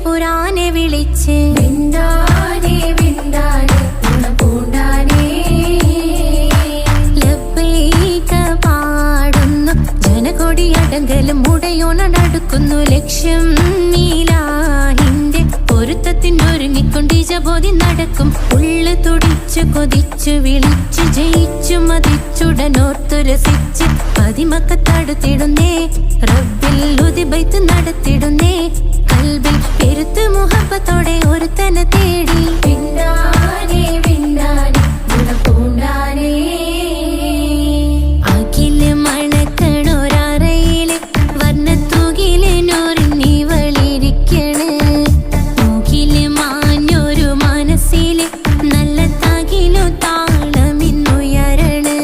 പുരാനെ വിളിച്ച് വിന്ദാനെ വിന്ദാനെ ഗുണപൂണ്ടാനെ ലബ്ബൈക പാടുന്നു ജനകൊടിയടങ്കലും മുടയോണടുക്കുന്നു ലക്ഷ്യം നീലാഹിന്റെ പൊരുത്തത്തിനൊരുങ്ങിക്കൊണ്ടിജബോധി നടക്കും ഉള്ളു തുടിച്ചു കൊതിച്ചു വിളിച്ചു ജയിച്ചു മതിച്ചുടനോർത്തു രസിച്ച് പതിമക്കത്തടുത്തിടുന്നേ റബ്ബിൽ ഉദിബൈത്ത് നടത്തിടുന്നേ കൽബിൽ പെരുത്ത് മുഹബത്തോടെ ഒരുത്തനെ തേടി വിന്ദാനെ വിന്ദാനെ ഗുണപൂണ്ടാനെ അഖില് മണക്കണൊരറയില് വർണ്ണത്തൂകില് നൂറിനി വളിരിക്കണ് മൂക്കില് മാഞ്ഞൊരു മനസ്സില് നല്ല തകിലു താളമിന്നുയരണ്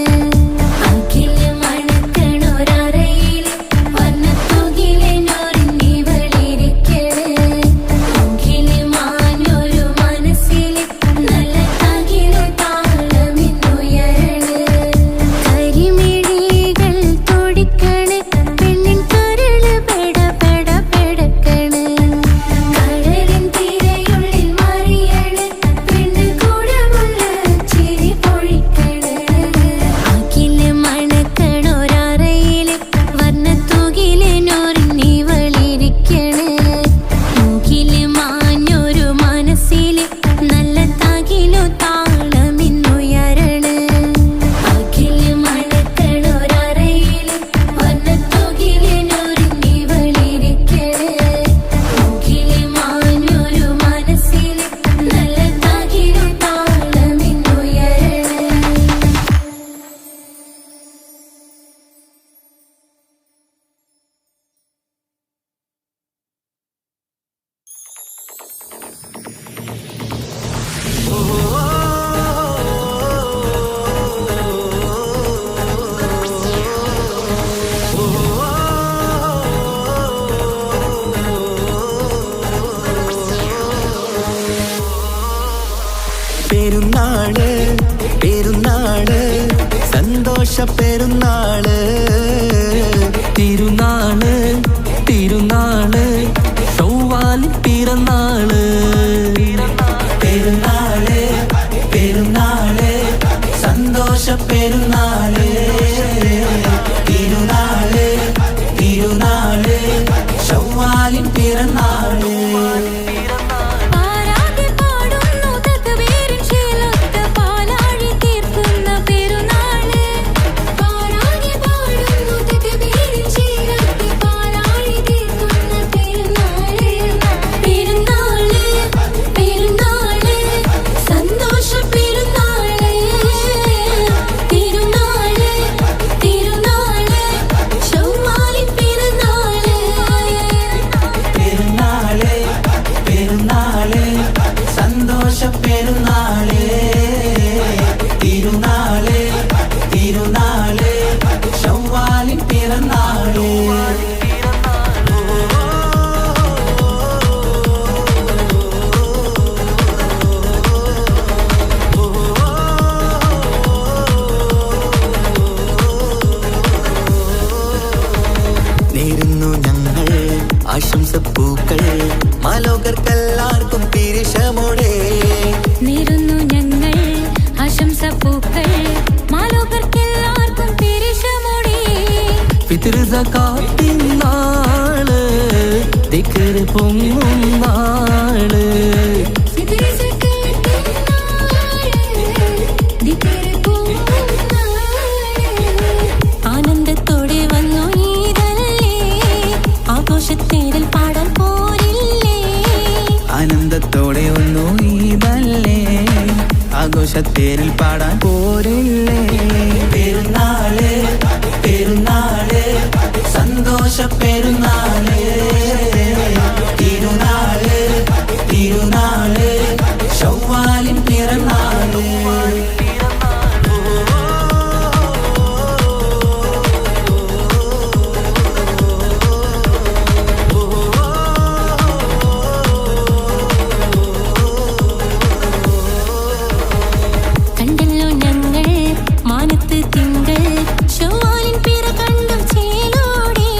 അഖില് മണക്കണൊരറയില് വർണ്ണത്തൂകില് നൂറിനി വളിരിക്കണ് മൂക്കില് മാഞ്ഞൊരു പെരുന്നാള് പെരുന്നാള് സന്തോഷ പെരുന്നാള് തിരുനാള് തിരുനാള് ചൊവ്വാലിൻ പിറന്നാള് പെരുന്നാള് പെരുന്നാള് സന്തോഷ പെരുന്നാള് തിരുനാള് തിരുനാള് ചൊവ്വാലിൻ പിറന്നാള് പെരുന്നാള് തിരുനാള് തിരുനാള് ചൊവ്വാലിൻ പിറന്നാള് നേരുന്നു ഞങ്ങൾ ആശംസപ്പൂക്കൾ മാലോകർക്കെല്ലാവർക്കും പിരിശമോടെ നേരുന്നു ഞങ്ങൾ ആശംസപ്പൂക്കൾ മാലോകർക്കെല്ലാവർക്കും പിരിശമോടെ ഫിത്ർ സകാത്തിൻ നാള് ദിക്ർ പൊങ്ങും നാള് ആനന്ദത്തോടെ വന്നു ഈദല്ലേ ആഘോഷത്തേരിൽ പാടാൻ പോരില്ലേ ആനന്ദത്തോടെ ഒന്നു ഈദല്ലേ ആഘോഷത്തേരിൽ പാടാൻ പോരില്ലേ പെരുന്നാള് പെരുന്നാള് സന്തോഷ പെരുന്നാള് തിരുനാള് തിരുനാള് ചൊവ്വാലിൻ പിറന്നാള് കണ്ടല്ലോ ഞങ്ങൾ മാനത്ത് തിങ്കൾ ചൊവ്വാലിൻ പിറ കണ്ടു ചേലോടെ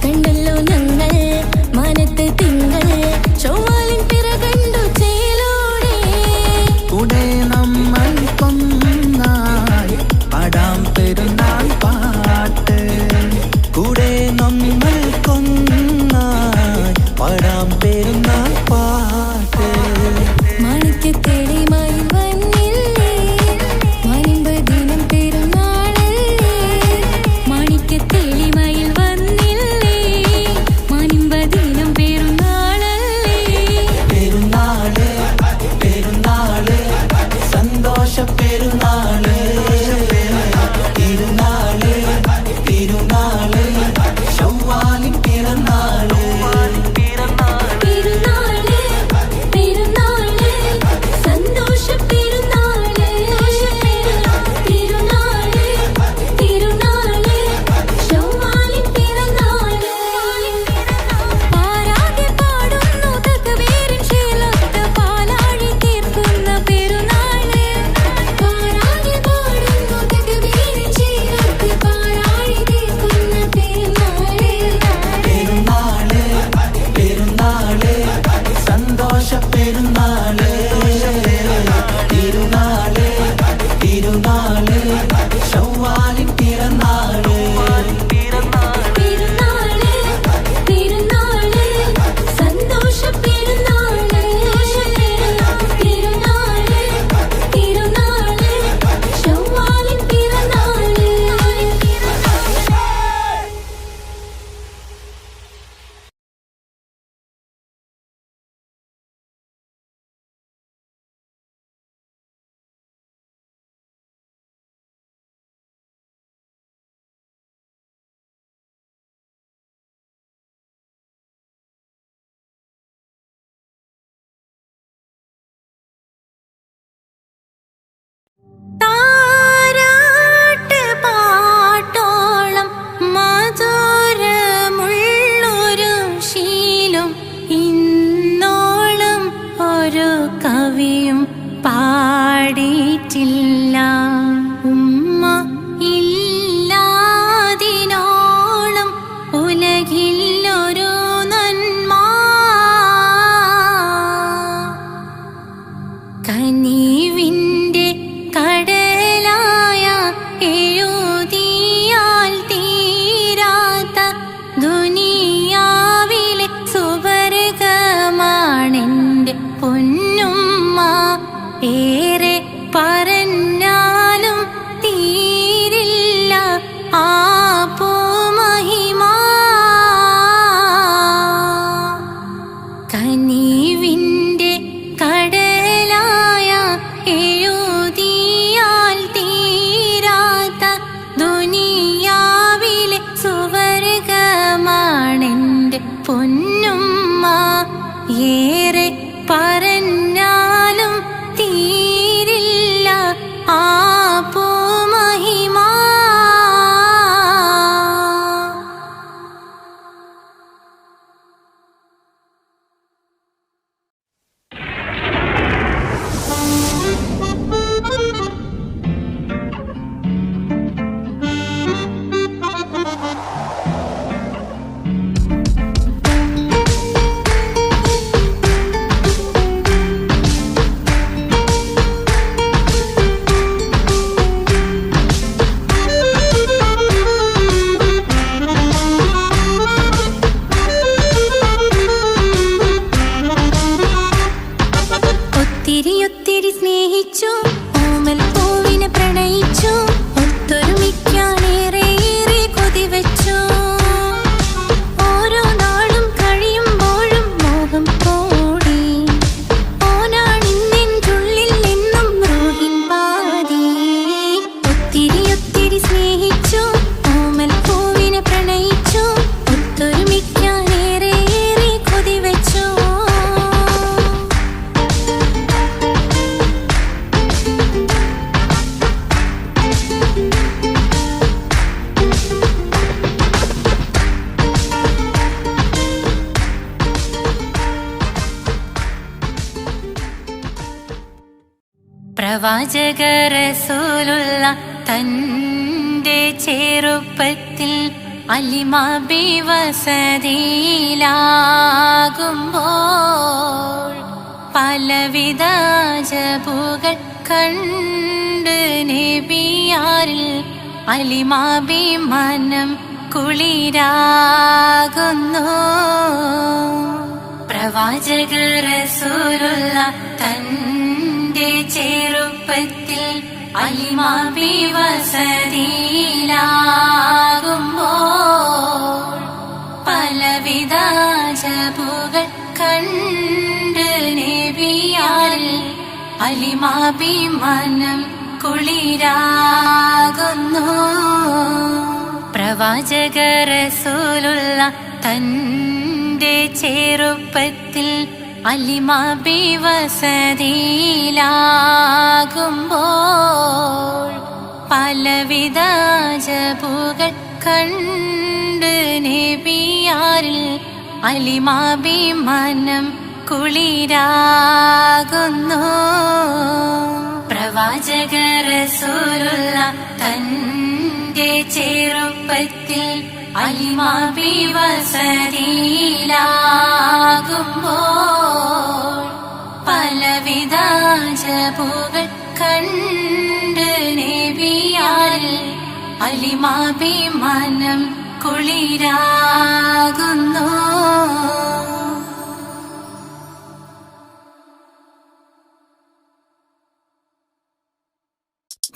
കണ്ടല്ലോ ഞങ്ങൾ മാനത്ത് തിങ്കൾ ചൊവ്വാലിൻ പിറ കണ്ടു ചേലോടെ കൂടെ നമ്മൾ കൊന്നായി പാടാം പെരുന്നാൾ പാട്ട് കൂടെ നമ്മൾ കൊന്നായി പാടാം പെരുന്നാൾ പാട്ട് മാണിക്യത്തേളിമായി വന്നില്ലേ മാനിമ്പദിനം പെരുന്നാളല്ലേ മാണിക്യത്തേളിമായി വന്നില്ലേ മാനിമ്പദിനം പെരുന്നാളല്ലേ പെരുന്നാള് പെരുന്നാള് സന്തോഷ പെരുന്നാള് തിരുനാള് തിരുനാള് ചൊവ്വാലിൻ പിറന്നാള് പെരുന്നാള് പെരുന്നാള് സന്തോഷ പെരുന്നാള് തിരുനാള് തിരുനാള് ചൊവ്വാലിൻ പിറന്നാള് പാരാകെ പാടുന്നു തക്ബീറിൻ ശീലത്ത് പാലാഴി തീർക്കുന്ന പെരുന്നാള് പാരാകെ പാടുന്നു തക്ബീറിൻ ശീലത്ത് പാലാഴി തീർക്കുന്ന പെരുന്നാള് പെരുന്നാള് പെരുന്നാള് സന്തോഷ പെരുന്നാള് തിരുനാള് തിരുനാള് ചൊവ്വാലിൻ പിറന്നാള് പെരുന്നാള് പെരുന്നാള് സന്തോഷ പെരുന്നാള് തിരുനാള് തിരുനാള് ചൊവ്വാലിൻ പിറന്നാള് താരാട്ട് പാട്ടോളം മധുരമുള്ളൊരു ശീലം ഇന്നോളം ഒരു കവിയും പാടിയിട്ടില്ല. ഉമ്മ ഇല്ലാതിനോളം ഉലകില്ലൊരു നന്മ. കനിവിൻ്റെ കടലായ എഴുതിയാൽ തീരാത്ത ദുനിയാവിലെ സുവർഗമാണെൻ്റെ പൊന്നുമ്മ. ഏറെ പറഞ്ഞാലും തീരില്ല ആ പൂമഹിമ. കനിവിൻ്റെ കടലായ എഴുതിയാൽ തീരാത്ത ദുനിയാവിലെ സുവർഗമാണെൻ്റെ പൊന്നുമ്മ. ഏറെ പറഞ്ഞാലും തീരില്ല ആ പൂമഹിമ. ഒത്തിരി സ്നേഹിച്ചു, ഓമൽ പൂവിനെ പ്രണയിച്ചു, ഒത്തൊരുമിക്കാനേറെ കൊതിവെച്ചു. ഓരോ നാളും കഴിയുമ്പോഴും മോഹം കൂടി. ഓനാണിന്നെൻ്റുള്ളിൽ എന്നും റൂഹിൻ പാതി. ഒത്തിരി സ്നേഹിച്ചു, ഓമൽ പൂവിനെ പ്രണയിച്ചു, ഒത്തൊരുമിക്കാനേറെ കൊതിവെച്ചു. പ്രവാചക റസൂലുള്ള തൻ്റെ ചെറുപ്പത്തിൽ അലിമാബി വസതിയിലാകുമ്പോൾ പലവിധ അജബുകൾ കണ്ട് നബിയാരിൽ അലിമാബി മനം കുളിരാകുന്നു. പ്രവാചക റസൂലുള്ള തൻ്റെ ചെറുപ്പത്തിൽ അലിമാബി വസതിയിലാകുമ്പോൾ പലവിധ അജബുകൾ കണ്ട് നബിയാരിൽ അലിമാബി മനം കുളിരാകുന്നു. പ്രവാചക റസൂലുള്ള തൻ്റെ ചെറുപ്പത്തിൽ അലിമാബി വസതിയിലാകുമ്പോൾ പലവിധ അജബുകൾ കണ്ട് നബിയാരിൽ അലിമാബി മനം കുളിരാകുന്നു. പ്രവാചക റസൂലുള്ള തൻ്റെ ചെറുപ്പത്തിൽ അലിമാബി വസതിയിലാകുമ്പോൾ പലവിധ അജബുകൾ കണ്ട് നബിയാരിൽ അലിമാബി മനം കുളിരാകുന്നു.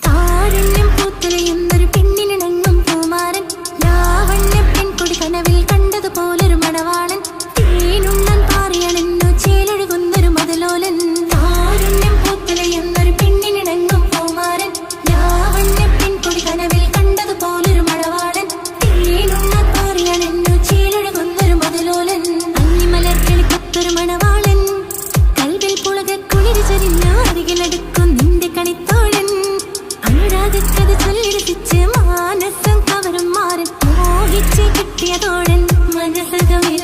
താരണ്യം പൂത്തുലയുന്നൊരു പെണ്ണിനിണങ്ങും പൂമാരൻ, ലാവണ്യ പെൺകൊടി കനവിൽ കണ്ടതുപോലൊരു മണവാളൻ, തേനുണ്ണൻ പാറിയണെന്നു ചേലൊഴുകുന്നൊരു മതലോലൻ. താരണ്യം പൂത്തുലയുന്നൊരു പെണ്ണിനിണങ്ങും പൂമാരൻ, ലാവണ്യ പെൺകൊടി കനവിൽ കണ്ടതുപോലൊരു മണവാളൻ, തേനുണ്ണൻ പാറിയണെന്നു ചേലൊഴുകുന്നൊരു മതലോലൻ. അന്നിമലർക്കിളി കൊത്തൊരു മണവാളൻ, കൽവിൽ പുളക കുളിര് ചൊരിഞ്ഞു അരികിലടുക്കും നിന്റെ കണിത്തോഴൻ. അനുരാഗക്കഥ ചൊല്ലിരസിച്ച് മാനസം കവരും മാറൻ, മോഹിച്ച് കിട്ടിയ തോഴൻ. മനസ്സകമിൽ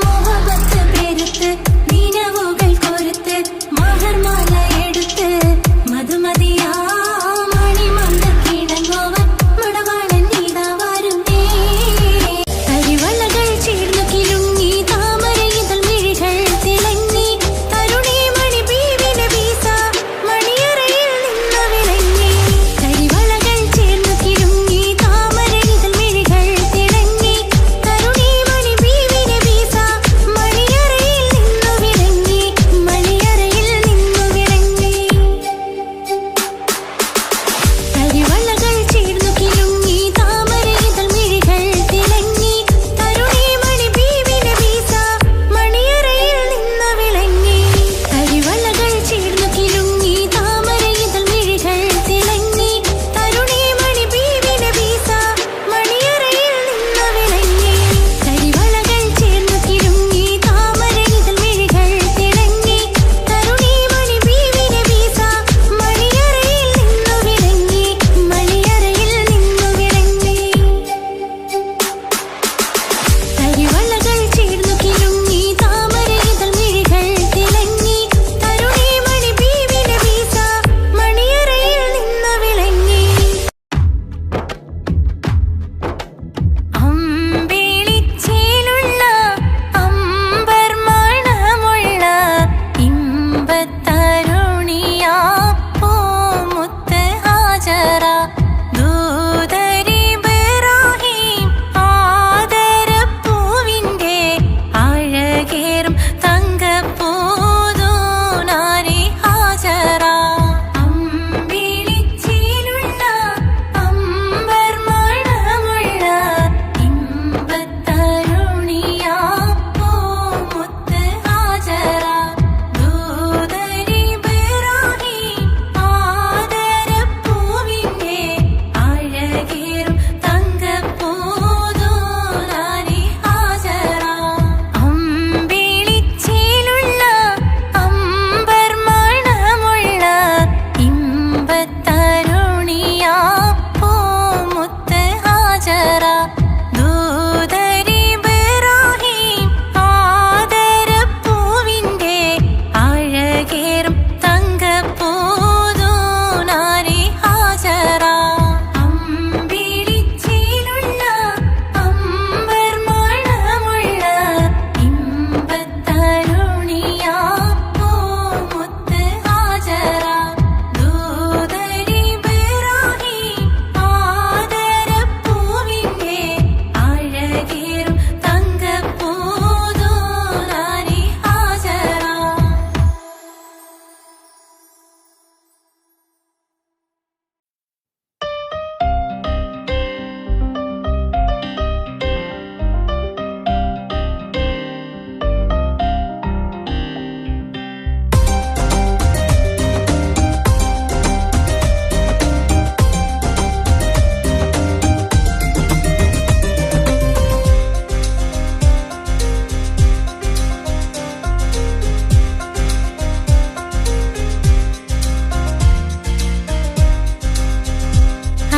മോഹബത്ത് പേരുത്ത് നിലവുകൾ കോരുത്ത് മഹർമാല എടുത്ത്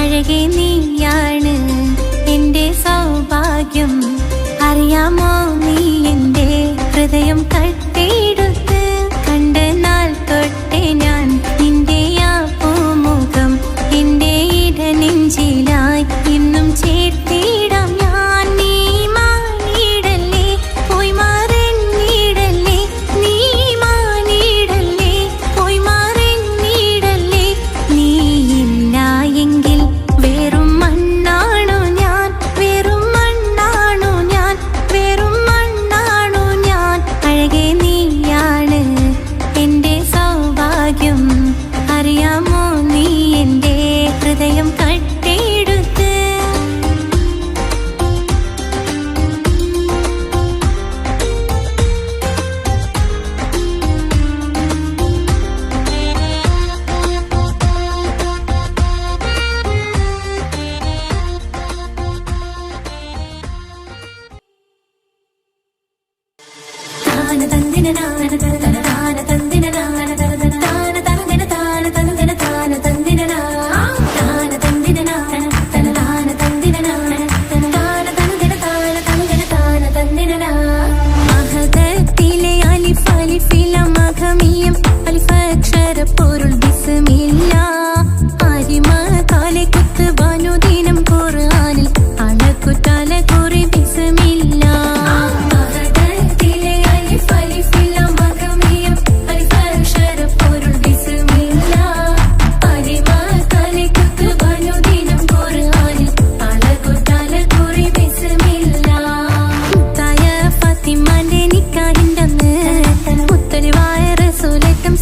അഴകെ നീയാണ് എന്റെ സൗഭാഗ്യം. അറിയാമോ നീ എന്റെ ഹൃദയം കട്ടെടുത്ത് കണ്ട നാൾ തൊട്ടേ ഞാൻ നിന്റെ ആ പൂമുഖം എന്റെ ഇടനെഞ്ചിലായി ഇന്നും ചേർത്തിടാം ഞാൻ. നീ മാനിടല്ലേ പോയി മറന്നിടല്ലേ, നീ മാനിടല്ലേ പോയി മറന്നിടല്ലേ. നീ ഇല്ല എങ്കിൽ വെറും മണ്ണാണു ഞാൻ, വെറും മണ്ണാണു ഞാൻ, വെറും മണ്ണാണു ഞാൻ. അഴകെ നീയാണ് എന്റെ സൗഭാഗ്യം. അറിയാമോ നീ എന്റെ ഹൃദയം കട്ടെടുത്ത്. താന തന്ദിന നാന തന താന തന്ദിന നാന തന താന തന്ദിന താന തന്ദിന താന തന്ദിന താന തന്ദിന നാന തന താന തന്ദിന നാന തന താന തന്ദിന താന തന്ദിന താന തന്ദിന. മഹദത്തിലെ അലിഫ് അലിഫില മഖമിയം അലിഫക്ഷര പൊരുൾ ബിസ്മില്ല. അരിമ കാലെ കുത്ത് ബനുദിനം ഖുർആനിൽ അളക്കുതല കുറി ബിസ്മില്ല.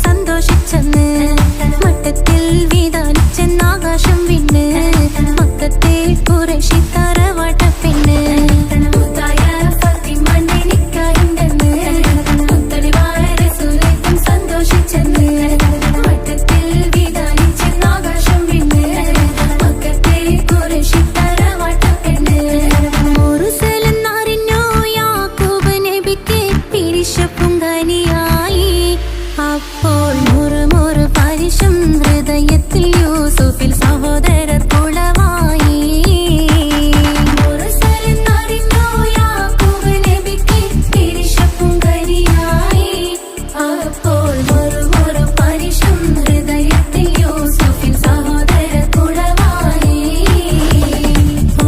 സന്തോഷിച്ചെന്ന് മട്ടത്തിൽ വീതാലിച്ചെന്നാകാശം വിണ്ണ് മക്കത്തെ കുറേശി തറവാട്ട പെണ്ണ്. സന്തോഷിച്ചെന്ന് മട്ടത്തിൽ വീതാലിച്ചെന്നാകാശം വിണ്ണ് മക്കത്തെ കുറേശി തറവാട്ട പെണ്ണ്. മുറുസലെന്നറിഞ്ഞോ യാക്കൂബ് നബിക്ക് പിരിശപ്പുങ്കനിയായി. അപ്പോൾ മുറുമുറു പരിശം ഹൃദയത്തിൽ യൂസുഫിൽ സഹോദരർ കുളവായി. മുറുസലെന്നറിഞ്ഞോ യാക്കൂബ് നബിക്ക് പിരിശപ്പുങ്കനിയായി. അപ്പോൾ മുറുമുറു പരിശം ഹൃദയത്തിൽ യൂസുഫിൽ സഹോദരർ കുളവായി.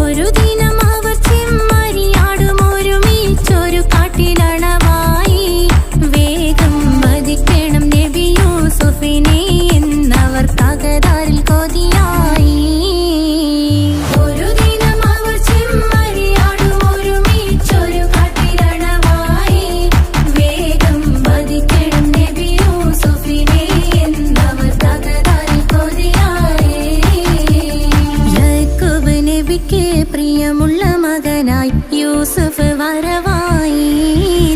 ഒരു ദിനം അവർ ചെമ്മരിയാടും ഒരുമിച്ചൊരു കാട്ടിലണവായി. വേഗം വധിക്കണം നബി യൂസുഫിനെ എന്നവർ തകരാറിൽ കൊതിയായി. ഒരു ദിനം അവർ ചെമ്മരിയാടും ഒരുമിച്ചൊരു കാട്ടിലണവായി. വേഗം വധിക്കണം നബി യൂസുഫിനെ എന്നവർ തകരാറിൽ കൊതിയായി. യാക്കൂബ് നബിക്ക് പ്രിയമുള്ള മകനായി യൂസുഫ് വരവായി.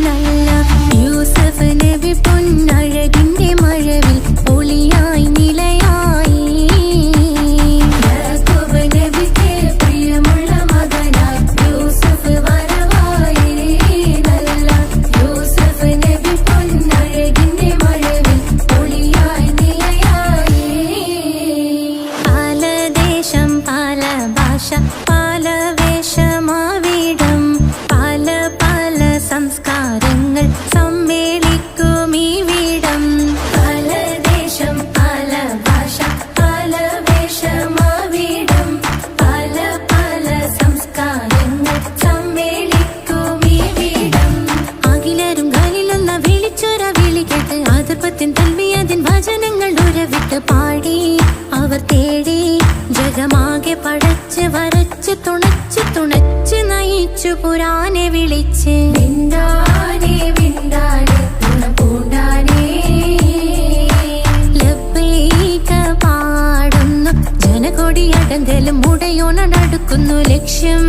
നല്ല യൂസുഫ് നബി പൊന്നഴകിന്റെ മഴവിൽ ഒളിയായി നിലയായി. യാക്കൂബ് നബിക്ക് പ്രിയമുള്ള മകനായി യൂസുഫ് വരവായി. നല്ല യൂസുഫ് നബി പൊന്നഴകിന്റെ മഴവിൽ ഒളിയായി നിലയായി. പല ദേശം പല ഭാഷ പല വേഷമാവിടം പല പല സംസ്കാരങ്ങൾ സമ്മേളിക്കും ഈ വീടം. പല ദേശം പല ഭാഷ പല വേഷമാവിടം പല പല സംസ്കാരങ്ങൾ സമ്മേളിക്കും ഈ വീടം. അഖിലരും ഖലിലുള്ള വിളിച്ചൊര വിളി കേട്ട് അതിർപ്പത്തിൻ തൽവിയതിൻ വചനങ്ങൾ ഉരവിട്ട് പാടി അവർ തേടി. ജഗമാകെ പടച്ച് വരച്ച് തുണച്ച് തുണച്ച് നയിച്ചു പുരാനെ വിളിച്ച്. വിണ്ടാനെ വിണ്ടാനെ തുണ പൂണ്ടാനെ ലബ്ബൈക പാടുന്നു ജനകൊടിയടങ്കലും മുടയോണടുക്കുന്നു. ലക്ഷ്യം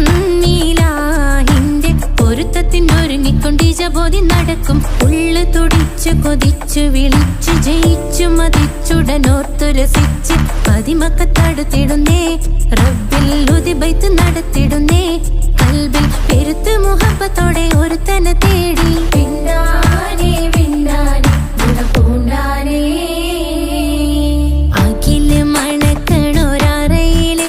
നീലാഹിന്റെ പൊരുത്തത്തിനൊരുങ്ങിക്കൊണ്ട് ജബോധി നടക്കും. ഉള്ളു തുടിച്ചു കൊതിച്ചു വിളിച്ചു ജയിച്ചു മതിച്ചുടനോർത്തു രസിച്ച് പതിമക്കത്തടുത്തിടുന്നേ റബ്ബിൽ ഉദിബൈത്ത് നടത്തിടുന്നേ. കൽബിൽ പെരുത്ത് മുഹബത്തോടെ ഒരുത്തനെ തേടി. വിണ്ടാനെ വിണ്ടാനെ ഗുണ പൂണ്ടാനെ. അഖില് മണക്കണൊരറയില്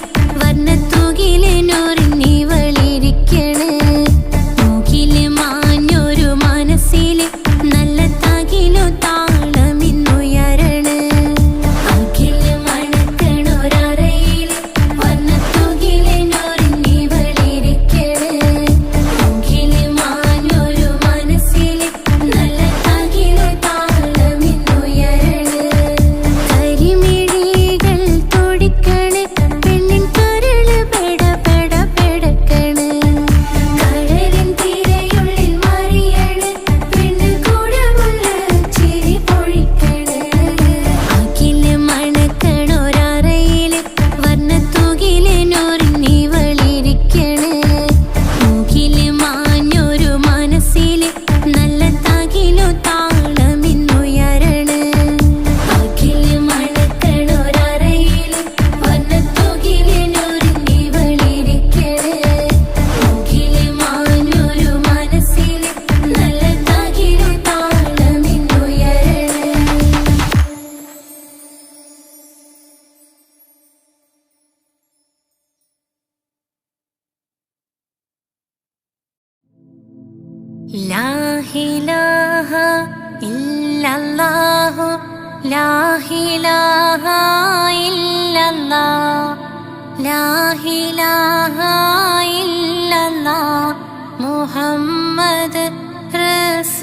ലാ ഇലാഹ ഇല്ലല്ലാഹു ലാ ഇലാഹ ഇല്ലല്ലാഹ് ലാ ഇലാഹ ഇല്ലല്ലാഹ് മുഹമ്മദ് റസൂലുള്ളാഹ്.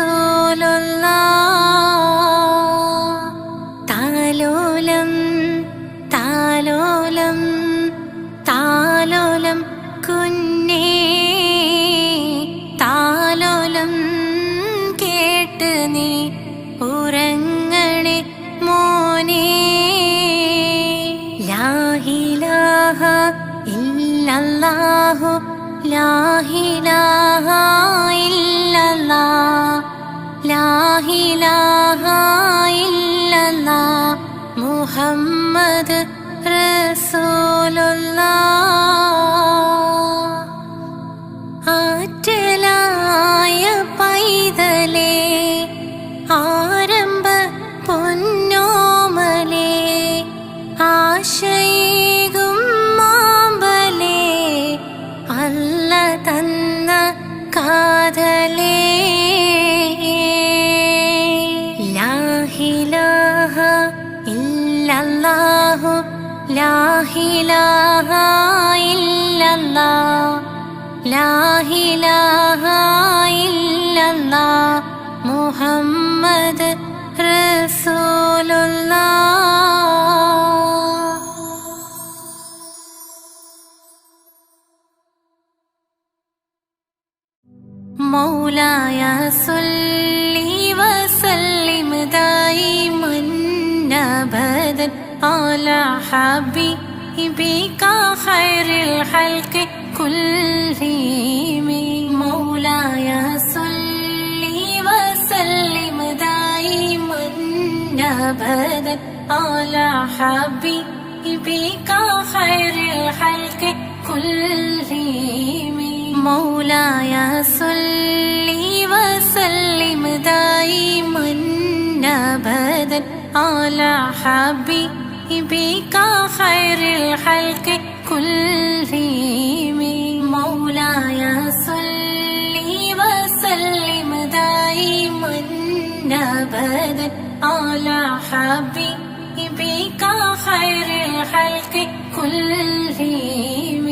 താലോലം താലോലം താലോലം കുഞ്ഞേ താലോലം കേട്ട് നീ ഉറങ്ങണേ മോനെ. ലാ ഇലാഹ ഇല്ലല്ലാഹു ലാ ഇലാഹ ഇല്ലല്ലാഹ് ലാ ഇലാഹ ഇല്ലല്ലാഹ് മുഹമ്മദ് റസൂലുള്ളാഹ്. ആറ്റലായ പൈതലേ ആരംഭ പൊന്നോമലേ ആശയേകും മാമ്പലേ അല്ല തന്ന കാതലേ. ലാ ഇലാഹ ഇല്ലല്ലാഹു ലാ ഇലാഹ ഇല്ലല്ലാഹ് ലാ ഇലാഹ ഇല്ലല്ലാഹ് മുഹമ്മദ് റസൂലുള്ളാഹ്. മൗലായ സല്ലി വസല്ലിം ദായിമൻ അബദൻ അലാ ഹബീബിക ഖൈറിൽ ഖൽഖി കുല്ലിഹിം. മൗലായ സല്ലി വസല്ലിം ദായിമൻ അബദൻ അലാ ഹബീബിക ഖൈറിൽ ഖൽഖി കുല്ലിഹിം. മൗലായ സല്ലി വസല്ലിം ദായിമൻ അബദൻ അലാ ഹബീബിക ഖൈറിൽ ഖൽഖി കുല്ലിഹിം. മൗലായ സല്ലി വസല്ലിം ദായിമൻ അബദൻ അലാ ഹബീബിക ഖൈറിൽ ഖൽഖി കുല്ലിഹിം.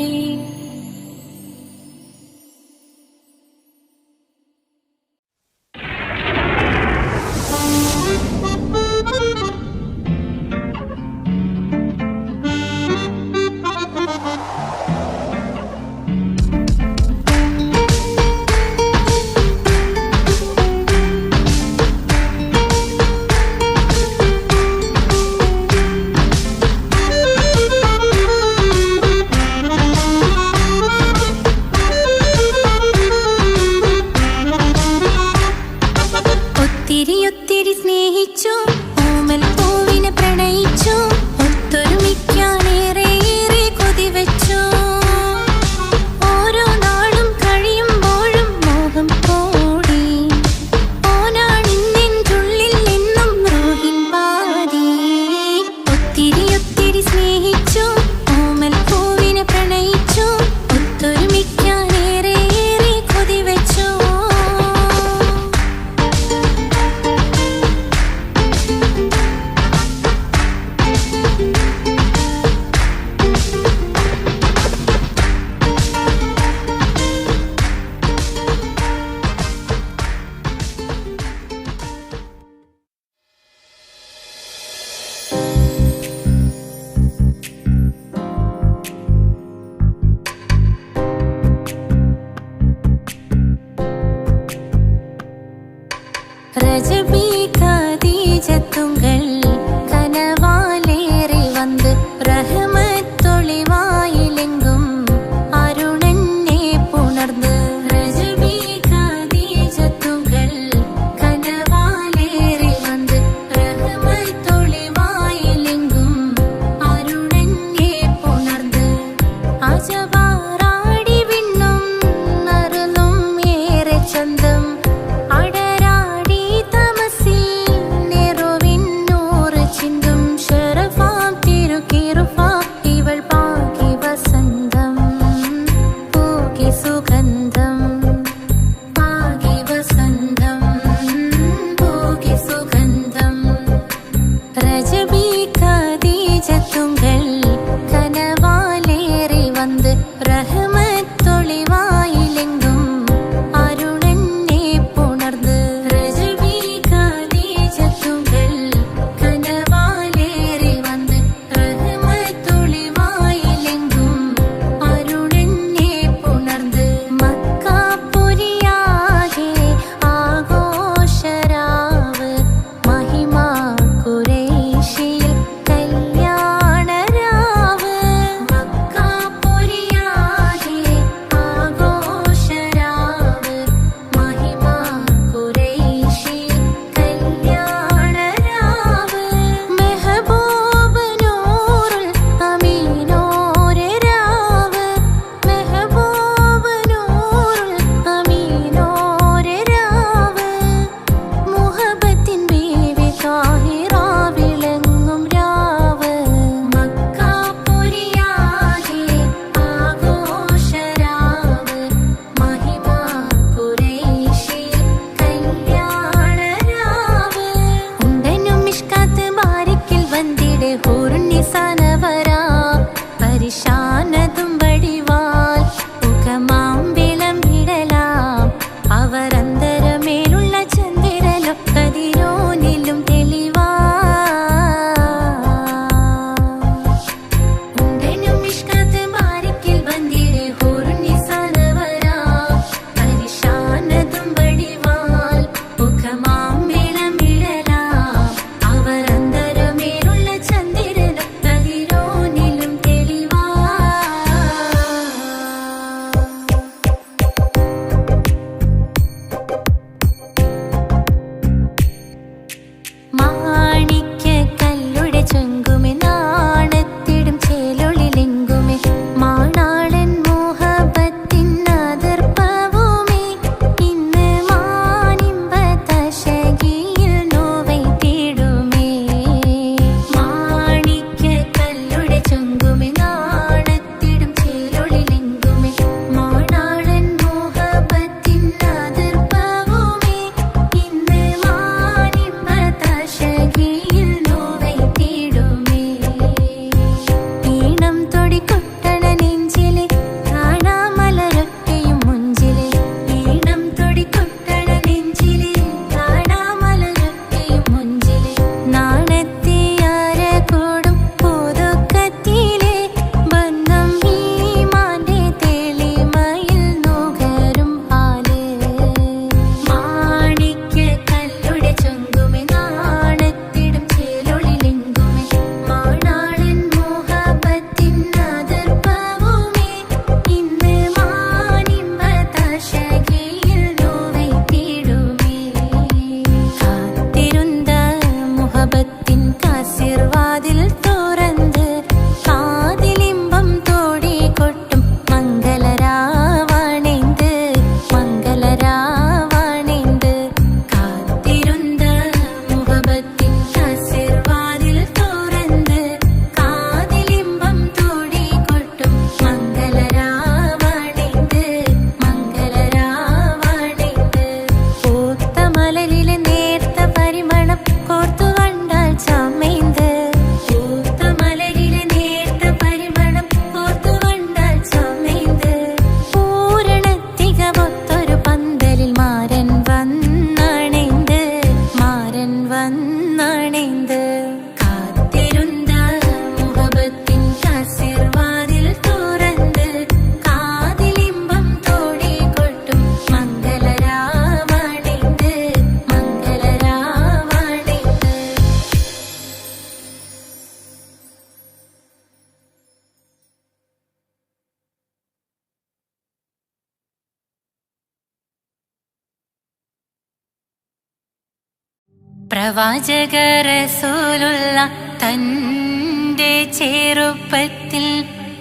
പ്രവാചക റസൂലുള്ള തന്റെ ചെറുപ്പത്തിൽ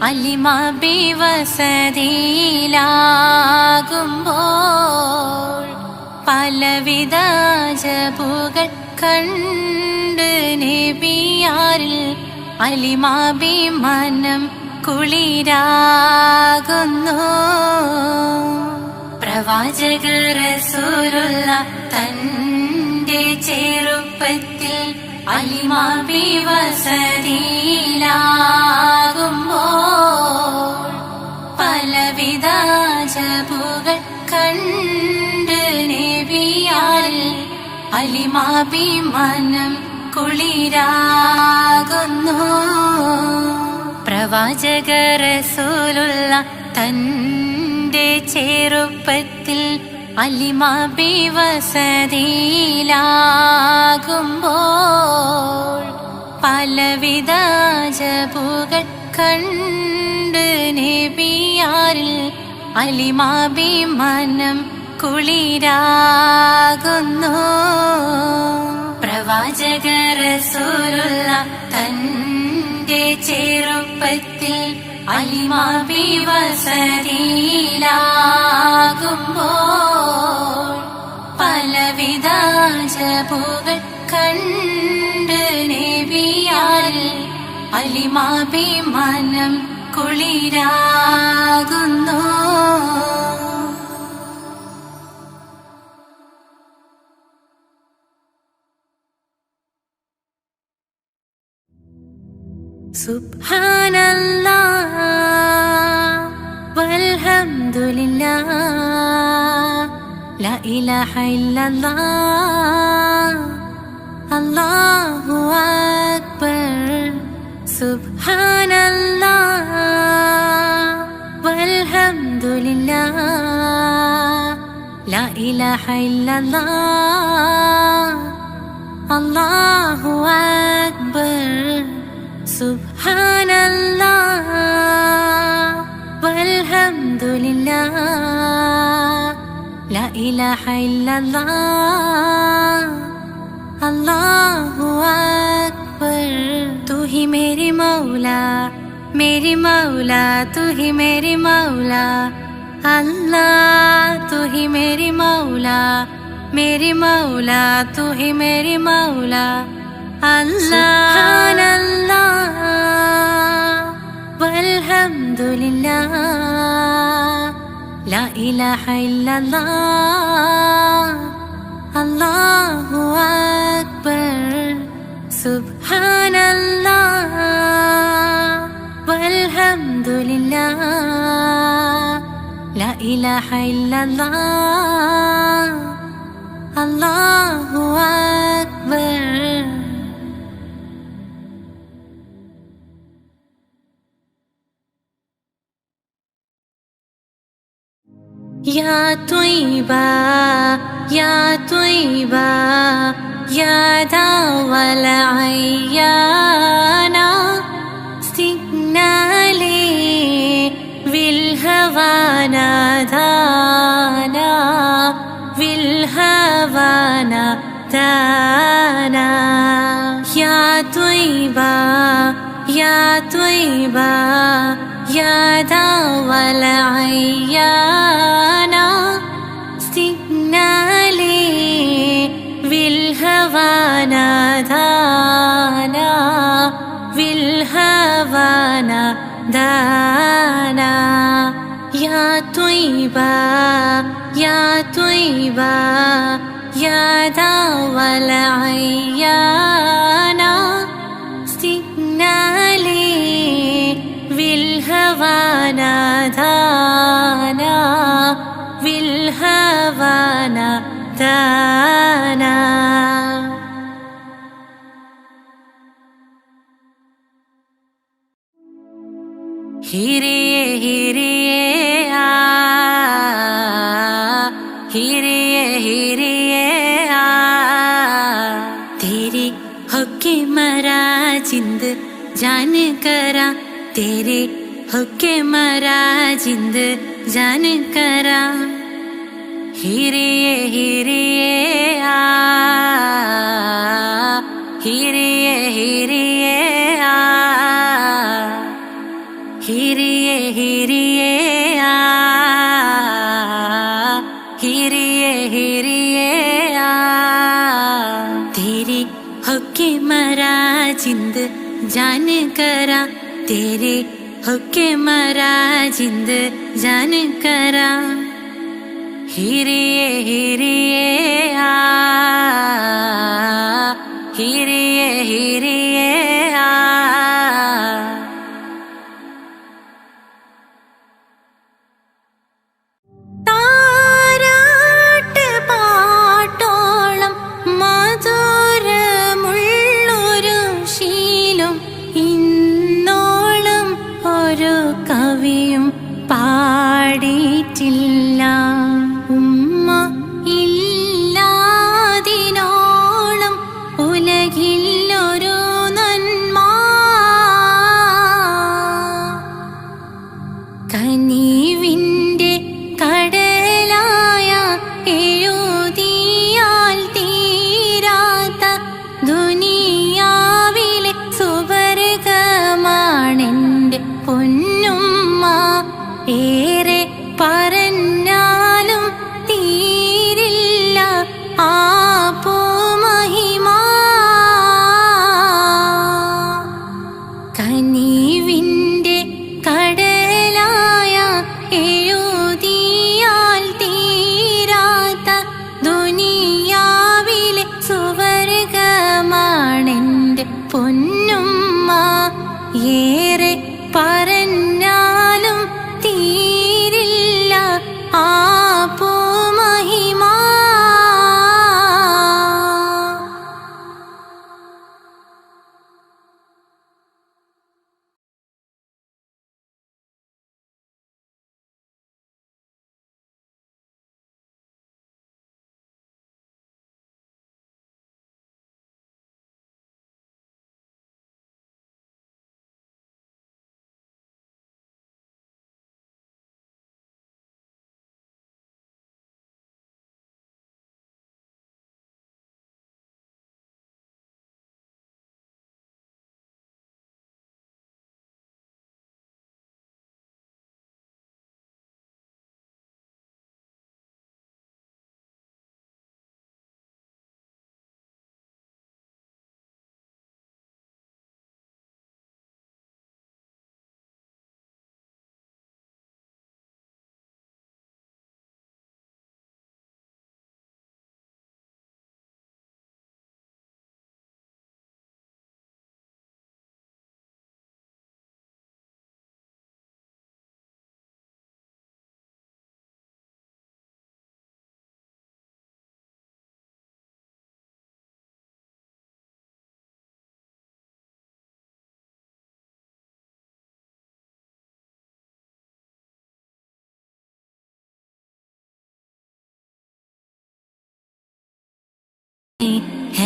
അലിമാബി വസതിയിലാകുമ്പോൾ പലവിധ ജബുകൾ കണ്ട് നബിയാരിൽ അലിമാബി മനം കുളിരാകുന്നു. പ്രവാചക റസൂലുള്ള തന്റെ ചെറുപ്പത്തിൽ അലിമാബി വസതിയിലാകുമ്പോൾ പലവിധ ജബുകൾ കണ്ട് നബിയാൽ അലിമാബി മനം കുളിരാകുന്നു. പ്രവാചക റസൂലുള്ള തന്റെ ചെറുപ്പത്തിൽ അലിമാബി വസതിയിലാകുമ്പോൾ പലവിധ ജബുകൾ കണ്ട് നബിയാരിൽ അലിമാബി മനം കുളിരാകുന്നു. പ്രവാചക റസൂലുള്ള തന്റെ ചെറുപ്പത്തിൽ അലിമാബി വസതിയിലാകുമ്പോൾ പലവിധ ജബുകൾ കണ്ട് നബിയാൽ അലിമാബി മനം കുളിരാകുന്നു. സുബ്ഹാനല്ലാഹ് വൽഹംദുലില്ലാഹ് ലാ ഇലാഹ ഇല്ലല്ലാഹ് അല്ലാഹു അക്ബർ. സുബ്ഹാനല്ലാഹ് വൽഹംദുലില്ലാഹ് ലാ ഇലാഹ ഇല്ലല്ലാഹ് അല്ലാഹു അക്ബർ. സുബ്ഹാനല്ലാഹ് വൽഹംദുലില്ലാഹ് ലാ ഇലാഹ ഇല്ലല്ലാഹ് അല്ലാഹു അക്ബർ. तू ही मेरी मौला तू ही मेरी मौला अल्लाह. तू ही मेरी मौला तू ही मेरी मौला अल्लाह. सुब्हानल्लाह वल्हम्दुलिल्लाह ला इलाहा इल्लल्लाह अल्लाहु अक्बर. सुब्हानल्लाह वल्हम्दुलिल्लाह ला इलाहा इल्लल्लाह अल्लाहु अक्बर. या त्वय्बा या त्वय्बा या दावल अय्याना सिग्नाले विल्हवाना दाना विल्हवाना दाना. या त्वय्बा या त्वय्बा या दावल अय्याना सिग्नाले विल्हवाना दाना विल्हवाना दाना. या त्वय्बा या त्वय्बा या दावल अय्याना सिग्नाले विल्हवाना दाना विल्हवाना दाना. हिरिये हिरिये आ हिरिये हिरिये आ तेरे होके मरा जिंद जान करा तेरे होके मरा जिंद जान करा. हिरिये हिरिये आ हिरिये हिरिये आ हिरिये हिरिये आ हिरिये हिरिये आ तेरे होके मरा जिंद जान करा तेरे होके मरा जिंद जान करा. हिरिये हिरिये आ ഹിരിയേ ഹിരിയേ ആ പാടിയിട്ടില്ല ഉമ്മ ഇല്ലാതിനോളം ഉലകിലൊരു നന്മ കനിവിൻ്റെ കടലായ എഴുതിയാൽ തീരാത്ത ദുനിയാവിലെ സുവർഗമാണെൻ്റെ പൊന്നുമ്മ ഏറെ പറഞ്ഞാലും തീരില്ല ആ പൂമഹിമ കനിവിൻ്റെ കടലായ എഴുതിയാൽ തീരാത്ത ദുനിയാവിലെ സുവർഗമാണെൻ്റെ പൊന്നുമ്മ ഏറെ പറഞ്ഞാലും തീരില്ല ആ പൂമഹിമ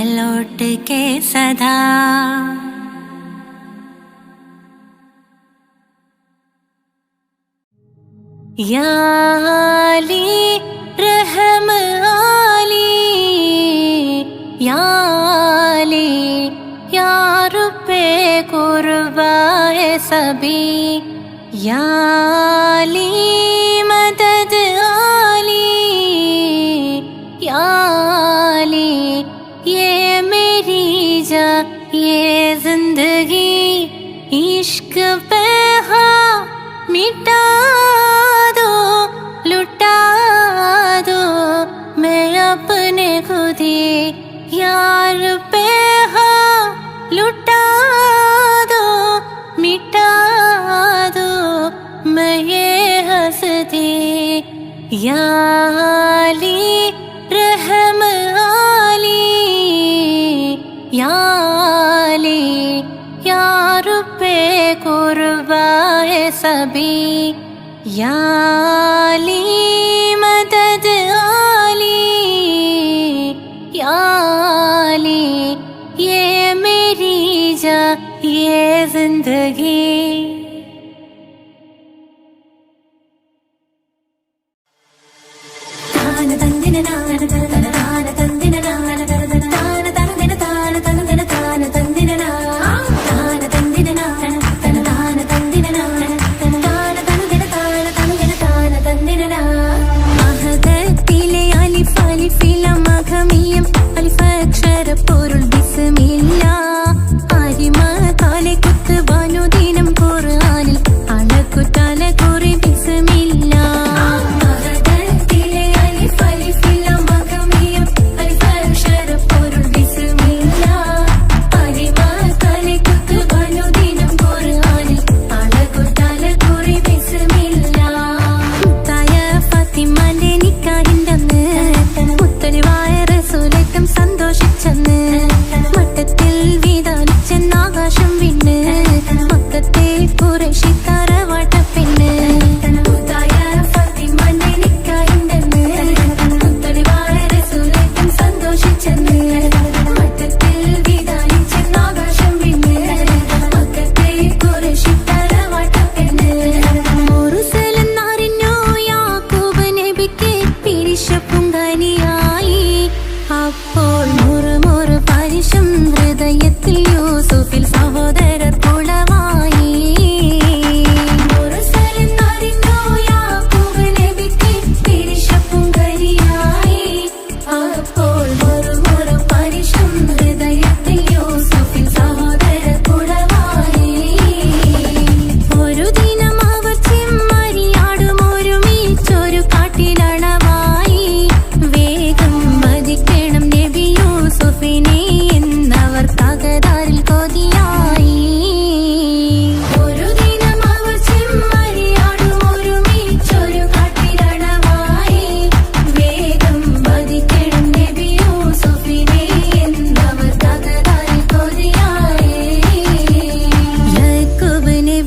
लौट के सदा या अली रहम अली या अली या रुपे कुर्बाए सभी या अली मदद अली या अली ये मेरी जा ये जिंदगी इश्क पे हाँ मिटा दो लुटा दो मैं अपने खुदी यार पे हाँ लुटा दो मिटा दो मैं ये हंसती या अली रहम अली या अली या रुपे कुर्बाए सभी या अली मदद अली या अली ये मेरी जा ये जिंदगी പൊരുൾ ബിസ്മില്ലാ അരിമ കാലെ കുത്ത് ബാനുദിനം ഖുർആൻ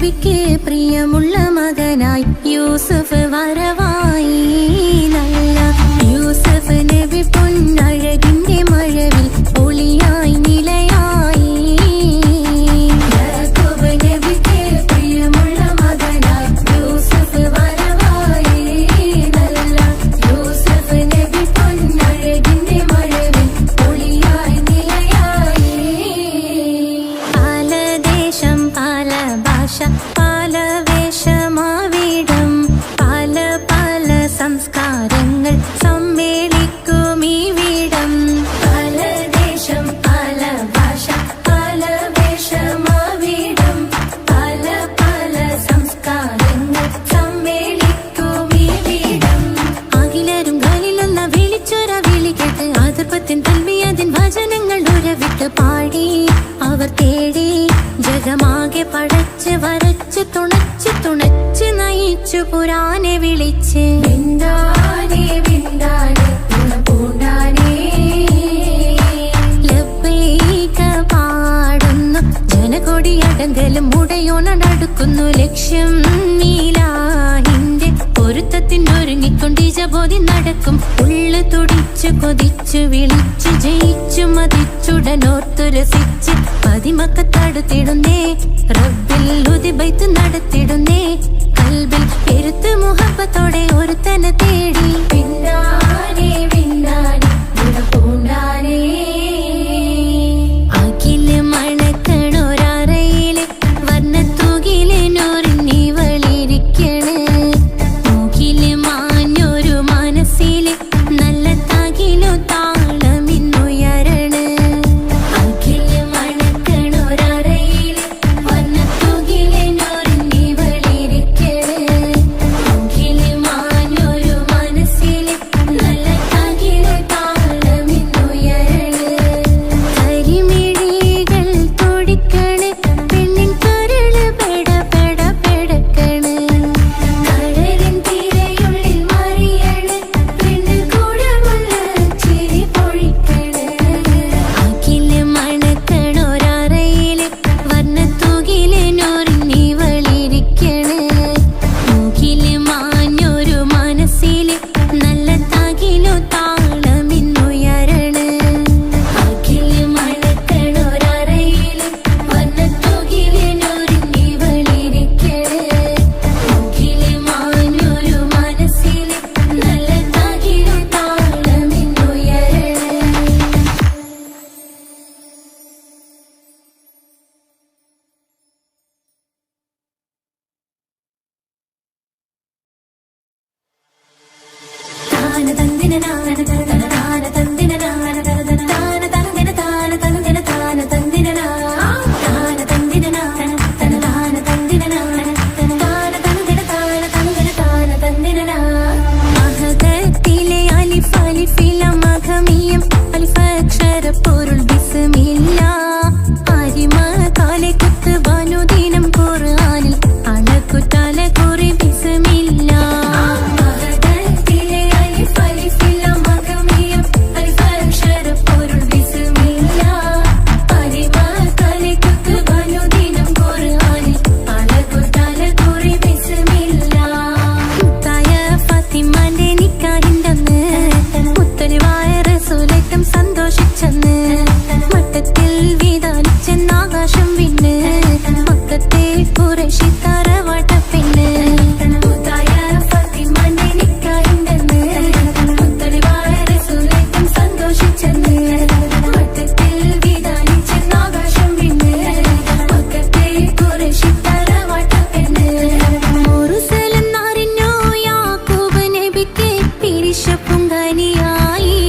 നബിക്ക് പ്രിയമുള്ള മകനായി യൂസുഫ് വരവായി. നല്ല യൂസുഫ് നബി പൊന്നഴകിന്റെ മഴവിൽ ഒളിയായി നിലയായി. യാക്കൂബ് നബിക്ക് പ്രിയമുള്ള മകനായി യൂസുഫ് വരവായി. നല്ല യൂസുഫ് നബി പൊന്നഴകിന്റെ മഴവിൽ ഒളിയായി നിലയായി. പല ദേശം പല ഭാഷ പല വേഷമാവിടം പല പല സംസ്കാരങ്ങൾ സമ്മേളിക്കും ഈ വീടം. പല ദേശം പല ഭാഷ പല വേഷമാവിടം പല പല സംസ്കാരങ്ങൾ സമ്മേളിക്കും ഈ വീടം. അഖിലരും ഖലീലൊന്ന വിളിച്ചൊര വിളി കേട്ട് ആതിർപ്പത്തിൻ തൽബിയത്തിൻ വചനങ്ങൾ ഉരവിട്ട് പാടി അവർ തേടി ജഗമാകെ പടച്ച് വരച്ച് തുണച്ച് തുണച്ച് നയിച്ചു പുരാനെ വിളിച്ച്. വിന്ദാനെ വിന്ദാനെ ഗുണപൂണ്ടാനെ ലബ്ബൈക പാടുന്നു ജനകൊടിയടങ്കലും മുടയോണടുക്കുന്നു ലക്ഷ്യം നീലാഹിന്റെ പൊരുത്തത്തിനൊരുങ്ങിക്കൊണ്ടിജബോധി നടക്കും. ഉള്ളു തുടിച്ചു കൊതിച്ചു വിളിച്ചു ജയിച്ചു മതിച്ചുടനോർത്തു രസിച്ച് പതിമക്കത്തടുത്തിടുന്നേ റബ്ബിൽ ഉദിബൈത്ത് നടത്തിടുന്നേ കൽബിൽ പെരുത്ത് മുഹബത്തോടെ ഒരുത്തനെ തേടി. പിന്നാനെ പിന്നാനെ ഗുണപൂണ്ടാനെ അഖില് മണക്കണൊരറയില് വർണ്ണത്തൂകില് നൂറിനിവളിരിക്കണ്. മൂക്കില് മാഞ്ഞൊരു മനസ്സില് നല്ല തകിലു താളമിന്നുയരണ. അഖില് മണക്കണൊരറയില് വർണ്ണത്തൂകില് നൂറിനിവളിരിക്കണ്. മൂക്കില് മാഞ്ഞൊരു മനസ്സില് നല്ല തകിലു താളമിന്നുയരണ. കരിമിഴികൾ തുടിക്കണ് പെണ്ണിൻ കരള് പെട പെട പെടക്കണ്. കടലിൻ തിരയുള്ളിൽ മറിയണ് പെണ്ണ് കൂടമുള്ള ചിരി പൊഴിക്കണ്. അഖില് മണക്കണൊരറയില് വർണ്ണത്തൂകില് നൂറിനിവളിരിക്കണ്. മൂക്കില് മാഞ്ഞൊരു മനസ്സില് നല്ല തകിലു താളമിന്നുയരണ. അഖില് മണക്കണൊരറയില് വർണ്ണത്തൂകില് നൂറിനിവളിരിക്കണ്. മൂക്കില് മാഞ്ഞൊരു മനസ്സില് നല്ല തകിലു താളമിന്നുയരണ. താന തന്ദിന നാന തന താന തന്ദിന നാന തന താന തന്ദിന താന തന്ദിന താന തന്ദിന നാ. താന തന്ദിന നാന തന താന തന്ദിന നാന തന താന തന്ദിന താന തന്ദിന താന തന്ദിന നാ. മഹദത്തിലെ അലിഫ് അലിഫില മഖമിയം അലിഫക്ഷര പൊരുൾ ബിസ്മില്ല. അരിമ കാലെ കുത്ത് ബനുദിനം ഖുർആനിൽ അണക്കുതല കുറി ബിസ്മില്ല. മഹദത്തിലെ അലിഫ് അലിഫില മഖമിയം അലിഫക്ഷര പൊരുൾ ബിസ്മില്ല. അരിമ കാലെ കുത്ത് ബനുദിനം ഖുർആനിൽ അണക്കുതല കുറി ബിസ്മില്ല. മുത്തായ ഫാത്തിമാന്റെ നിക്കാഹിന്റന്ന് മുത്തലിവായ റസൂലേറ്റം സന്തോഷിച്ചെന്ന് മട്ടത്തിൽ വീതാലിച്ചെന്നാകാശം വിണ്ണ് മക്കത്തെ ഖുറൈശി തറവാട്ട പെണ്ണ്. മുത്തായ ഫാത്തിമാന്റെ നിക്കാഹിന്റന്ന് മുത്തലിവായ റസൂലേറ്റം സന്തോഷിച്ചെന്ന് മട്ടത്തിൽ വീതാലിച്ചെന്നാകാശം വിണ്ണ് മക്കത്തെ ഖുറൈശി തറവാട്ട പെണ്ണ്. മുറുസലെന്നറിഞ്ഞു യാക്കൂബ് നബിക്ക് പിരിശപ്പുങ്കനിയായി.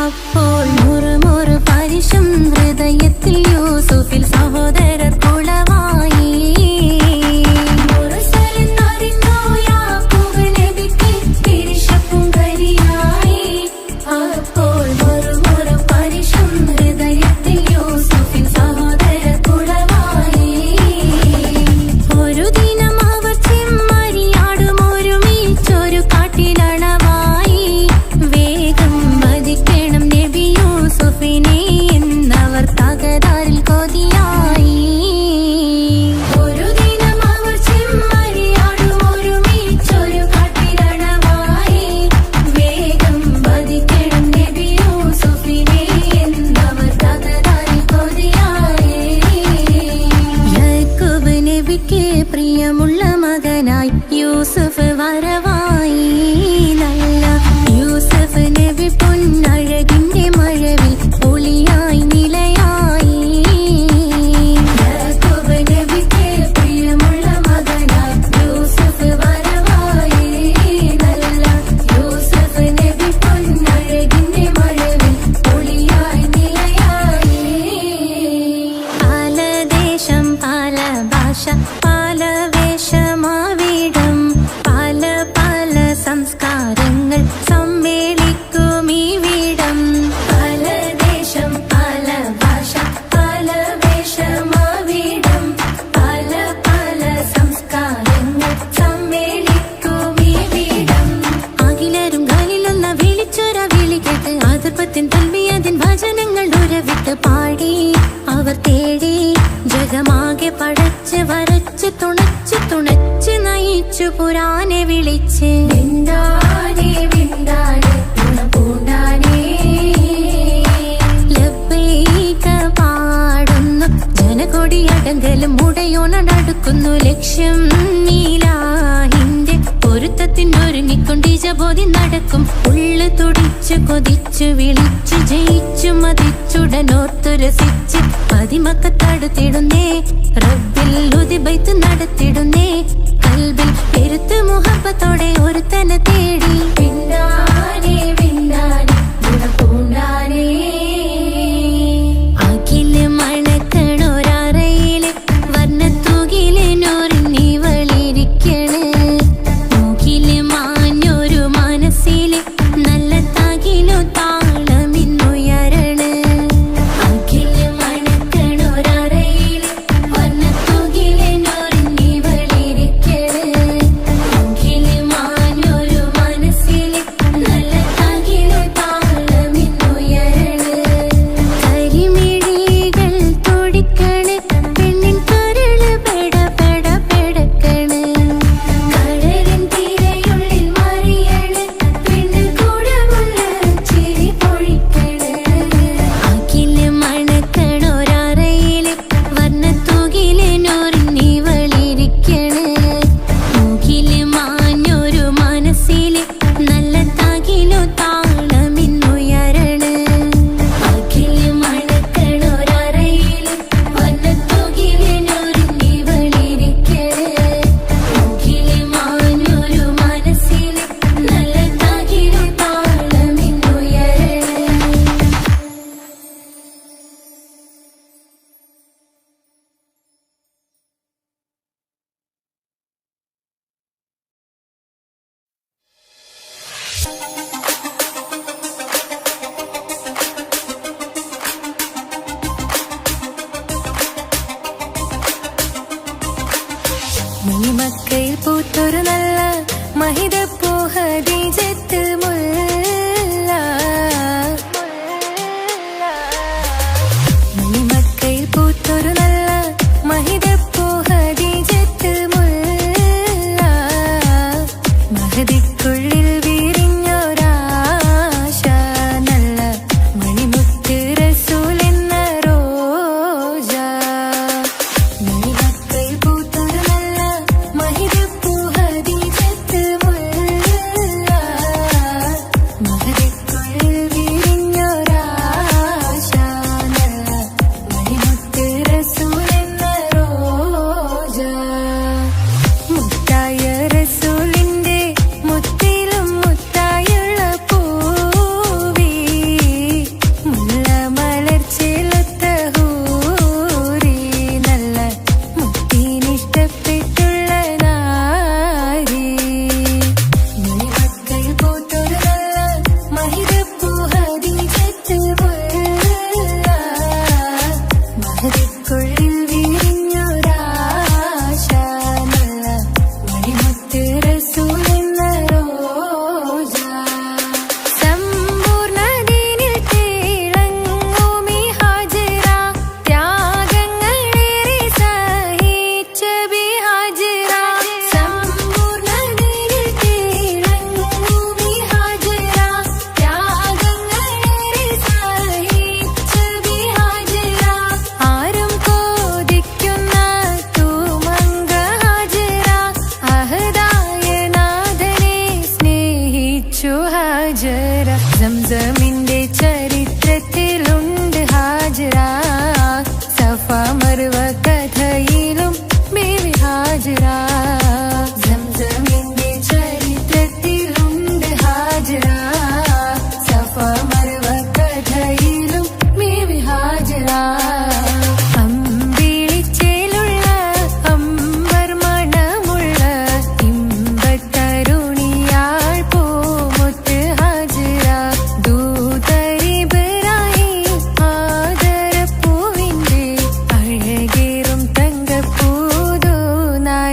അപ്പോൾ മുറുമുറു പരിശം ഹൃദയത്തിൽ യൂസുഫിൽ സഹോദരർ കുളവായി. നബിക്ക് പ്രിയമുള്ള മകനായി യൂസുഫ് വരവായി. നല്ല യൂസുഫ് നബി പൊന്നഴകിന്റെ മഴവിൽ ഒളിയായി നിലയായി. യാക്കൂബ് നബിക്ക് പ്രിയമുള്ള മകനായി യൂസുഫ് വരവായി. നല്ല യൂസുഫ് നബി പൊന്നഴകിന്റെ മഴവിൽ ഒളിയായി നിലയായി. പല ദേശം പല ഭാഷ പല വേഷമാവിടം പല പല സംസ്കാരങ്ങൾ സമ്മേളിക്കും ഈ വീടം. പല ദേശം പല ഭാഷ പല വേഷമാവിടം പല പല സംസ്കാരങ്ങൾ സമ്മേളിക്കും ഈ വീടം. അഖിലരും കാലിലൊന്ന വിളിച്ചൊര വിളി കേട്ട് ആതിർപ്പത്തിൻ തൽവിയതിൻ വചനങ്ങൾ ഉരവിട്ട് പാടി അവർ തേടി ജഗമാകെ പടച്ച് വരച്ച് തുണച്ച് തുണച്ച് നയിച്ചു പുരാനെ വിളിച്ച്. വിണ്ടാനേ വിണ്ടാനേ ഗുണപൂണ്ടാനേ ലബ്ബൈക പാടുന്നു ജനകൊടിയടങ്കലും മുടയോണടുക്കുന്നു ലക്ഷ്യം നീലാഹിന്റെ പൊരുത്തത്തിനൊരുങ്ങിക്കൊണ്ട് ജബോധി നടക്കും. ഉള്ളു തുടിച്ചു കൊതിച്ചു വിളിച്ചു ജയിച്ചു മതിച്ചുടനോർത്തു രസിച്ച് പതിമക്കത്തടുത്തിടുന്നേ റബ്ബിൽ ഉദിബൈത്ത് നടത്തിടുന്നേ. കൽബിൽ പെരുത്ത് മുഹബത്തോടെ ഒരുത്തനെ തേടി. വിണ്ടാനേ വിണ്ടാനേ ഗുണപൂണ്ടാനേ അഖില് മണക്കണൊരറയില് വർണ്ണത്തൂകില് നൂറിനി വളിരിക്കണ്. മൂക്കില് മാഞ്ഞൊരു മനസ്സില് നല്ല തകിലു താളമിന്നുയരണ്. അഖില് മണക്കണൊരറയില് വർണ്ണത്തൂകില് നൂറിനി വളിരിക്കണ്. മൂക്കില് മാഞ്ഞൊരു മനസ്സില് നല്ല തകിലു താളമിന്നുയരണ്. കരിമിഴികൾ തുടിക്കണ് പെണ്ണിൻ കരള് പെട പെട പെടക്കണ്. കടലിൻ തിരയുള്ളിൽ മറിയണ് പെണ്ണ് കൂടമുള്ള ചിരി പൊഴിക്കണ്. അഖില് മണക്കണൊരറയില് വർണ്ണത്തൂകില് നൂറിനി വളിരിക്കണ്. മൂക്കില് മാഞ്ഞൊരു മനസ്സില് നല്ല തകിലു താളമിന്നുയരണ്. അഖില് മണക്കണൊരറയില് വർണ്ണത്തൂകില് നൂറിനി വളിരിക്കണ്. മൂക്കില് മാഞ്ഞൊരു മനസ്സില് നല്ല തകിലു താളമിന്നുയരണ്. മണിമക്കയിൽ പൂത്തൊരു നല്ല മഹിതപ്പൂ ഹദീജത്ത് മുല്ല. മണിമക്കയിൽ പൂത്തൊരു നല്ല മഹിതപ്പൂ ഹദീജത്ത് മുല്ല. മഹദിക്കുള്ളിൽ വിരിഞ്ഞൊരാശ നല്ല മണിമുത്ത് റസൂൽ എന്ന റോജ. മണിമക്കയിൽ പൂത്തൊരു നല്ല മഹിതപ്പൂ ഹദീജത്ത് മുല്ല.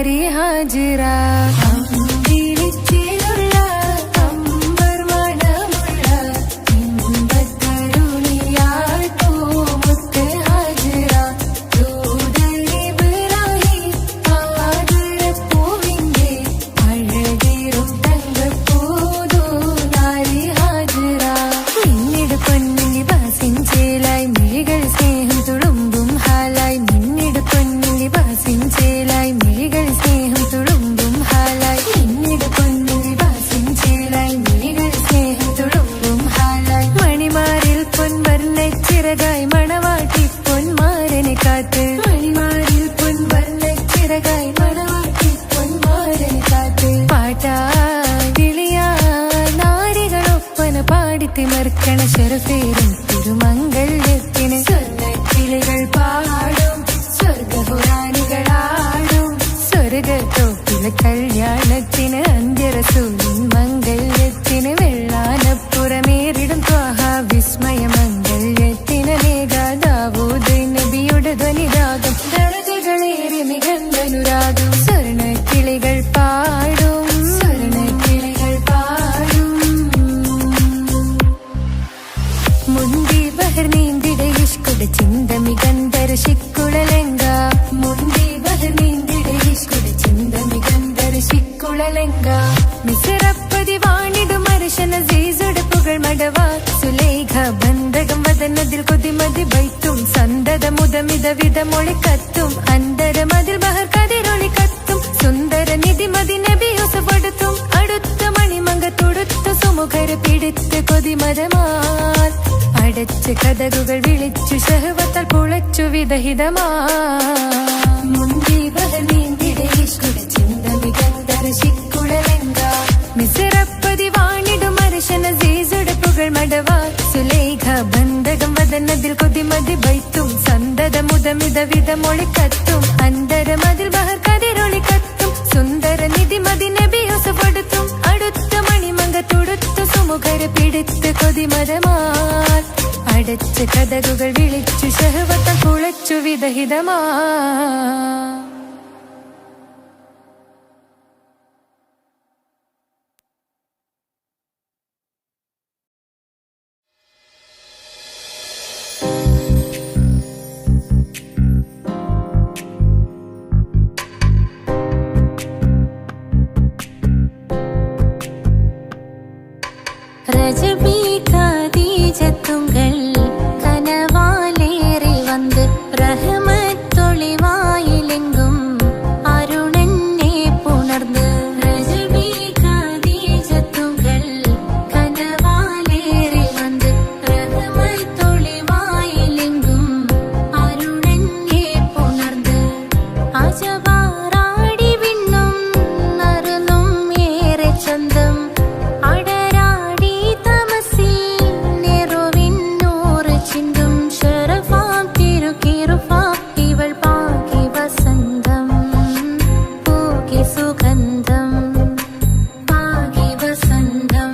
നാരി ഹാജിറ അമ്പിളിച്ചേലുള്ള അമ്പർ മണമുള്ള ഇമ്പത്തരുണിയാൾ പൂമുത്ത് ഹാജിറ ദൂതരിബ്രാഹിം ആദരപ്പൂവിന്റെ അഴകേറും തങ്കപ്പൂതൂ നാരി ഹാജിറ മിന്നിട് പൊന്നിനി ബാസിൻ ചേലായി മിഴികൾ സ്നേഹം തുളുമ്പും ഹാലായി മിന്നിട് പൊന്നിനി ബാസിൻ ചേലായി മിഴികൾ സ്നേഹം തുളുമ്പും ഹാലായി മിന്നിട് പൊന്നിനി ബാസിൻ ചേലായി മിഴികൾ സ്നേഹം തുളുമ്പും ഹാലായി മണിമാരിൽ പൊൻവർണ്ണച്ചിറകായി മണവാട്ടി പൊന്മാരനെ കാത്ത് മണിമാരിൽ പൊൻവർണ്ണച്ചിറകായി മണവാട്ടി പൊന്മാരനെ കാത്ത് പാട്ടായി വിളിയാ നാരികളൊപ്പന പാടിത്തിമർക്കണ ശരഫേരും തിരുമംഗല്യത്തിന് സ്വർണ്ണക്കിളികൾ പാടും സ്വർഗപുരാണികളാടും സ്വർഗത്തോപ്പിലെ കല്യാണത്തിന് അന്ത്യരസൂലിൻ മംഗല്യത്തിന് വെള്ളാനപ്പുറമേറിടും ത്വാഹ വിസ്മയ മംഗല്യത്തിന് ലേഖാദാവൂദ് നബിയുടെ ധ്വനിരാഗം ദരജകളേറി മികന്ധനുരാഗം സ്വർണ്ണക്കിളികൾ പാടും സ്വർണ്ണക്കിളികൾ പാടും മുന്തി ബഹർ നീന്തിട ഇഷ്കുട ചിന്ത മികന്ധര ശിക്കുളലങ്ക മുന്തി ബഹർ നീന്തിട ഇഷ്കുട ചിന്ത മികന്ധര ശിക്കുളലങ്ക മിസറപ്പതി വാണിടും അർശന സീസുട പുകൾ മടവ സുലേഖ ബന്ധകം വദനതിൽ കൊതിമതി ബൈത്തും സന്തത മുതമിത വിധമൊളി കത്തും അന്തരമതിൽ ബഹർ കതിരൊളി കത്തും സുന്ദര നിധിമതി നബി യൂസഫടുത്തും അടുത്ത മണിമങ്ക തൊടുത്ത സുമുഖര പിടിത്ത് കൊതിമതമാൽ അടച്ച് കഥകുകൾ വിളിച്ചു ഷഹവത്താൽ പുളച്ചു വിദഹിതമാ മുന്തി ബഹർ നീന്തിട ഇഷ്കുട ചിന്ത മികന്ധര ശിക്കുളലങ്ക മിസറപ്പതി വാണിടും അർശന സീസുട പുകൾ മടവ സുലേഖ ബന്ധകം വദനതിൽ കൊതിമതി ബൈത്തും സന്തത മുതമിത വിധമൊളി കത്തും അന്തരമതിൽ ബഹർ കതിരൊളി കത്തും സുന്ദര നിധിമതി നബി യൂസഫടുത്തും അടുത്ത മണിമങ്ക തൊടുത്ത സുമുഖര പിടിത്ത് കൊതിമതമാൽ അടച്ച് കഥകുകൾ വിളിച്ചു ഷഹവത്താൽ പുളച്ചു വിദഹിതമാ ரஜபி கதீஜத்துங்கள் கனவாலேறி வந்து ரஹமத்தொளிவாயிலெங்கும் அருணன்னே புணர்ந்து ரஜபி கதீஜத்துங்கள் கனவாலேறி வந்து ரஹமத்தொளிவாயிலெங்கும் அருணன்னே புணர்ந்து അജവാറാടി വിണ്ണും നറുന്നും ഏറെ ചന്തം അടരാടി തമസിൽ നെറുവിന്നൂറ് ചിന്തും ശരഫാം തിരുക്കിറുഫാ ഇവൾ പാകി വസന്തം പൂകി സുഗന്ധം പാകി വസന്തം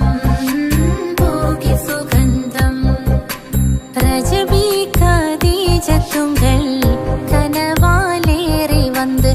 പൂകി സുഗന്ധം രജബി കദീജത്തുങ്കൾ കനവാലേറി വന്ന്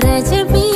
രജബി